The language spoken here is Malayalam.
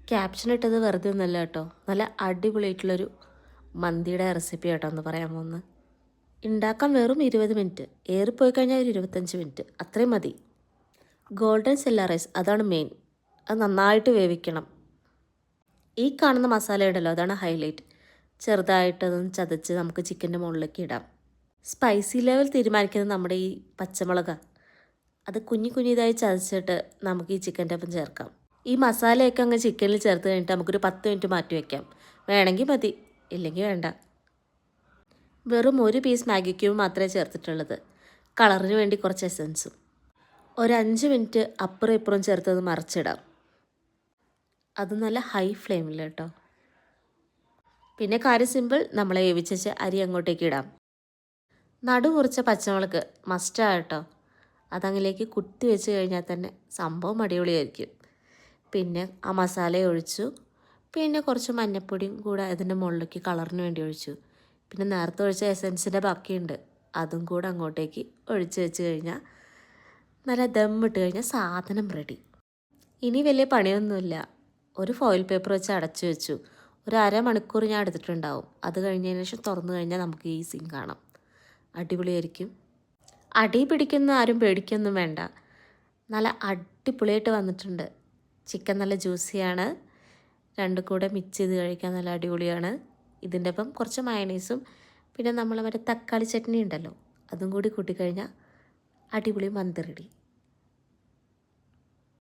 ക്യാപ്ഷൻ ഇട്ടത് വെറുതെ ഒന്നുമല്ല കേട്ടോ, നല്ല അടിപൊളിയായിട്ടുള്ളൊരു മന്തിയുടെ റെസിപ്പി കേട്ടോ എന്ന് പറയാൻ പോകുന്നത്. ഉണ്ടാക്കാൻ വെറും 20 മിനിറ്റ്, ഏറിപ്പോയി കഴിഞ്ഞാൽ ഒരു 25 മിനിറ്റ് അത്രയും മതി. ഗോൾഡൻ സെല്ല റൈസ് അതാണ് മെയിൻ, അത് നന്നായിട്ട് വേവിക്കണം. ഈ കാണുന്ന മസാല ഉണ്ടല്ലോ അതാണ് ഹൈലൈറ്റ്. ചെറുതായിട്ടതൊന്ന് ചതച്ച് നമുക്ക് ചിക്കൻ്റെ മുകളിലേക്ക് ഇടാം. സ്പൈസി ലെവൽ തീരുമാനിക്കുന്നത് നമ്മുടെ ഈ പച്ചമുളക്, അത് കുഞ്ഞിതായി ചതച്ചിട്ട് നമുക്ക് ഈ ചിക്കൻ്റെ ഒപ്പം ചേർക്കാം. ഈ മസാലയൊക്കെ അങ്ങ് ചിക്കനിൽ ചേർത്ത് കഴിഞ്ഞിട്ട് നമുക്കൊരു 10 മിനിറ്റ് മാറ്റി വയ്ക്കാം. വേണമെങ്കിൽ മതി, ഇല്ലെങ്കിൽ വേണ്ട. വെറും ഒരു പീസ് മാഗി ക്യൂബ് മാത്രമേ ചേർത്തിട്ടുള്ളത്. കളറിന് വേണ്ടി കുറച്ച് എസൻസും. ഒരു 5 മിനിറ്റ് അപ്പുറം ഇപ്പുറം ചേർത്തത് മറിച്ചിടാം. അത് നല്ല ഹൈ ഫ്ലെയിമിൽ കേട്ടോ. പിന്നെ കാര്യം സിമ്പിൾ, നമ്മളെ വേവിച്ച് അരി അങ്ങോട്ടേക്ക് ഇടാം. നടു മുറിച്ച പച്ചമുളക് മസ്റ്റാണ് കേട്ടോ. അതങ്ങിലേക്ക് കുത്തി വെച്ച് കഴിഞ്ഞാൽ തന്നെ സംഭവം അടിപൊളിയായിരിക്കും. പിന്നെ ആ മസാല ഒഴിച്ചു, പിന്നെ കുറച്ച് മഞ്ഞൾപ്പൊടിയും കൂടെ അതിൻ്റെ മുകളിലേക്ക് കളറിന് വേണ്ടി ഒഴിച്ചു. പിന്നെ നേരത്തെ ഒഴിച്ച എസൻസിൻ്റെ ബാക്കിയുണ്ട്, അതും കൂടെ അങ്ങോട്ടേക്ക് ഒഴിച്ച് വെച്ച് കഴിഞ്ഞാൽ നല്ല ദമ്മിട്ട് കഴിഞ്ഞാൽ സാധനം റെഡി. ഇനി വലിയ പണിയൊന്നുമില്ല. ഒരു ഫോയിൽ പേപ്പർ വെച്ച് അടച്ചു വെച്ചു. ഒരു അരമണിക്കൂർ ഞാൻ എടുത്തിട്ടുണ്ടാവും. അത് കഴിഞ്ഞതിന് ശേഷം തുറന്നു കഴിഞ്ഞാൽ നമുക്ക് ഈ സീൻ കാണാം. അടിപൊളിയായിരിക്കും. അടി പിടിക്കുന്ന ആരും പേടിക്കൊന്നും വേണ്ട, നല്ല അടിപൊളിയായിട്ട് വന്നിട്ടുണ്ട്. ചിക്കൻ നല്ല ജ്യൂസിയാണ്, രണ്ടും കൂടെ മിക്സ് ചെയ്ത് കഴിക്കാൻ നല്ല അടിപൊളിയാണ്. ഇതിൻ്റെ ഒപ്പം കുറച്ച് മയണൈസും പിന്നെ നമ്മൾ മറ്റേ തക്കാളി ചട്നി ഉണ്ടല്ലോ അതും കൂടി കൂട്ടിക്കഴിഞ്ഞാൽ അടിപൊളി മന്തി റെഡി.